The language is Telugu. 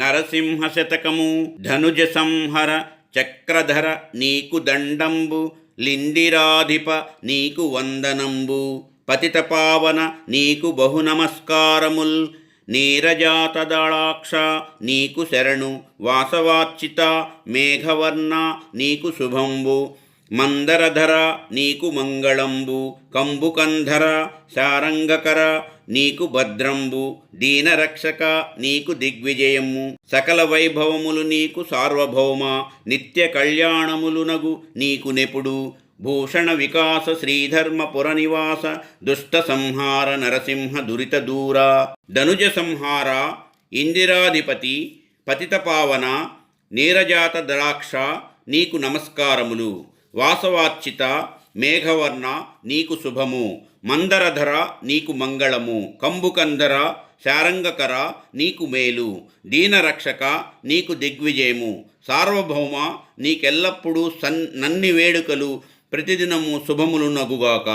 నరసింహ శతకము. ధనుజ సంహర చక్రధర నీకు దండంబు, లిందిరాధిప నీకు వందనంబు, పతిత పావన నీకు బహు నమస్కారముల్, నీరజాతదళాక్ష నీకు శరణు, వాసవార్చిత మేఘవర్ణ నీకు శుభంబు, మందరధర నీకు మంగళంబు, కంబుకంధర శారంగకర నీకు భద్రంబు, దీనరక్షక నీకు దిగ్విజయము, సకల వైభవములు నీకు సార్వభౌమ, నిత్య కళ్యాణములునగు నీకు నెపుడు, భూషణ వికాస శ్రీధర్మ పురనివాస, దుష్ట సంహార నరసింహ దురిత దూర. ధనుజ సంహార, ఇందిరాధిపతి, పతిత పావన, నీరజాత దళాక్ష నీకు నమస్కారములు, వాసవార్చిత మేఘవర్ణ నీకు శుభము, మందరధర నీకు మంగళము, కంబుకంధర శారంగకర నీకు మేలు, దీనరక్షక నీకు దిగ్విజయము, సార్వభౌమ నీకెల్లప్పుడూ నన్ని వేడుకలు ప్రతిదినము శుభములు నగుగాక.